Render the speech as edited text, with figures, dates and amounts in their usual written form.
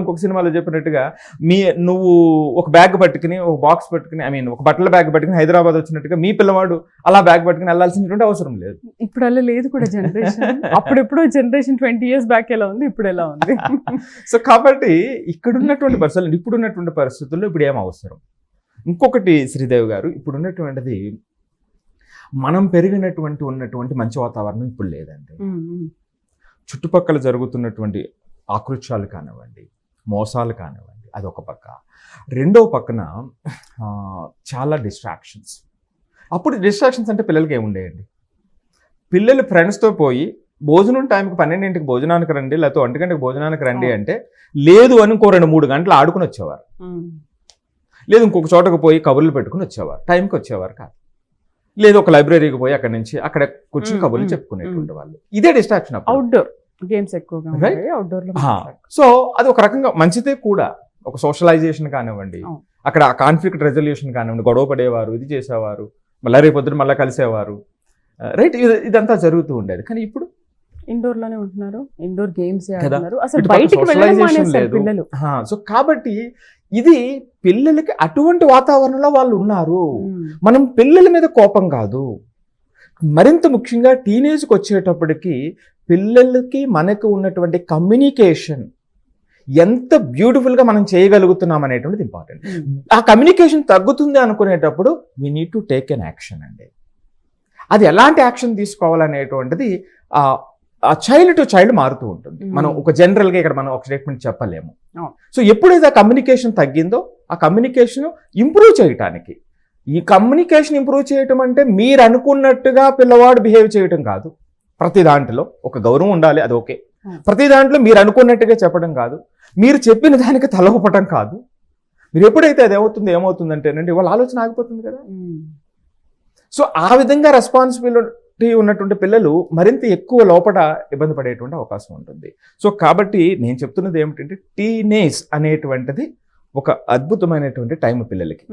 ఇంకొక సినిమాలో చెప్పినట్టుగా నువ్వు ఒక బ్యాగ్ పట్టుకుని ఒక బాక్స్ పట్టుకుని ఒక బట్టల బ్యాగ్ పట్టుకుని హైదరాబాద్ వచ్చినట్టుగా మీ పిల్లవాడు అలా బ్యాగ్ పట్టుకుని వెళ్ళాల్సినటువంటి అవసరం లేదు. ఇప్పుడు అలా లేదు కూడా జనరేషన్. అప్పుడెప్పుడు జనరేషన్ 20 years బ్యాక్ ఎలా ఉంది, ఇప్పుడు ఎలా ఉంది. సో కాబట్టి ఇక్కడున్నటువంటి పరిస్థితులు, ఇప్పుడున్నటువంటి పరిస్థితుల్లో ఇప్పుడు ఏం అవసరం. ఇంకొకటి శ్రీదేవి గారు, ఇప్పుడున్నటువంటిది మనం ఉన్నటువంటి మంచి వాతావరణం ఇప్పుడు లేదండి. చుట్టుపక్కల జరుగుతున్నటువంటి ఆకృత్యాలు కానివ్వండి, మోసాలు కానివ్వండి, అది ఒక పక్క. రెండో పక్కన చాలా డిస్ట్రాక్షన్స్. అప్పుడు డిస్ట్రాక్షన్స్ అంటే పిల్లలకి ఏముండేయండి, పిల్లలు ఫ్రెండ్స్తో పోయి భోజనం టైంకి 12 భోజనానికి రండి, లేకపోతే 1 గంటకి భోజనానికి రండి అంటే లేదు అని ఇంకో 2-3 గంటలు ఆడుకుని వచ్చేవారు. లేదు ఇంకొక చోటకు పోయి కబుర్లు పెట్టుకుని వచ్చేవారు, టైంకి వచ్చేవారు కాదు. లేదు ఒక లైబ్రరీకి పోయి అక్కడ కూర్చుని కబుర్లు చెప్పుకునేటువంటి వాళ్ళు. ఇదే డిస్ట్రాక్షన్. అవుట్డోర్ గేమ్స్ ఎక్కువగా అవుట్డోర్. సో అది ఒక రకంగా మంచిదే కూడా, ఒక సోషలైజేషన్ కానివ్వండి, అక్కడ కాన్ఫ్లిక్ట్ రెజల్యూషన్ కానివ్వండి, గొడవ పడేవారు, ఇది చేసేవారు, మళ్ళీ రేపు పొద్దున మళ్ళీ కలిసేవారు, రైట్, ఇదంతా జరుగుతూ ఉండేది. కానీ ఇప్పుడు ఇండోర్ లోనే ఉంటున్నారు, ఇండోర్ గేమ్స్ ఆడుతున్నారు, అసలు బయటికి వెళ్ళడం మానేశారు పిల్లలు. సో కాబట్టి ఇది పిల్లలకి అటువంటి వాతావరణంలో వాళ్ళు ఉన్నారు. మనం పిల్లల మీద కోపం కాదు, మరింత ముఖ్యంగా టీనేజ్కి వచ్చేటప్పటికి పిల్లలకి మనకు ఉన్నటువంటి కమ్యూనికేషన్ ఎంత బ్యూటిఫుల్గా మనం చేయగలుగుతున్నాం అనేటువంటిది ఇంపార్టెంట్. ఆ కమ్యూనికేషన్ తగ్గుతుంది అనుకునేటప్పుడు we need to take an action అండి. అది ఎలాంటి యాక్షన్ తీసుకోవాలనేటువంటిది ఆ చైల్డ్ టు చైల్డ్ మారుతూ ఉంటుంది. మనం ఒక జనరల్గా ఇక్కడ మనం ఒక స్టేట్మెంట్ చెప్పలేము. సో ఎప్పుడైతే ఆ కమ్యూనికేషన్ తగ్గిందో ఆ కమ్యూనికేషన్ ఇంప్రూవ్ చేయటానికి, ఈ కమ్యూనికేషన్ ఇంప్రూవ్ చేయటం అంటే మీరు అనుకున్నట్టుగా పిల్లవాడు బిహేవ్ చేయటం కాదు. ప్రతి దాంట్లో ఒక గౌరవం ఉండాలి, అది ఓకే. ప్రతి దాంట్లో మీరు అనుకున్నట్టుగా చెప్పడం కాదు, మీరు చెప్పిన దానికి తలవపటం కాదు. మీరు ఎప్పుడైతే అది ఏమవుతుందంటేనండి వాళ్ళ ఆలోచన ఆగిపోతుంది కదా. సో ఆ విధంగా రెస్పాన్సిబిలిటీ ఉన్నటువంటి పిల్లలు మరింత ఎక్కువ లోపల ఇబ్బంది పడేటువంటి అవకాశం ఉంటుంది. సో కాబట్టి నేను చెప్తున్నది ఏమిటంటే టీనేజ్ అనేటువంటిది ఒక అద్భుతమైనటువంటి టైం పిల్లలకి.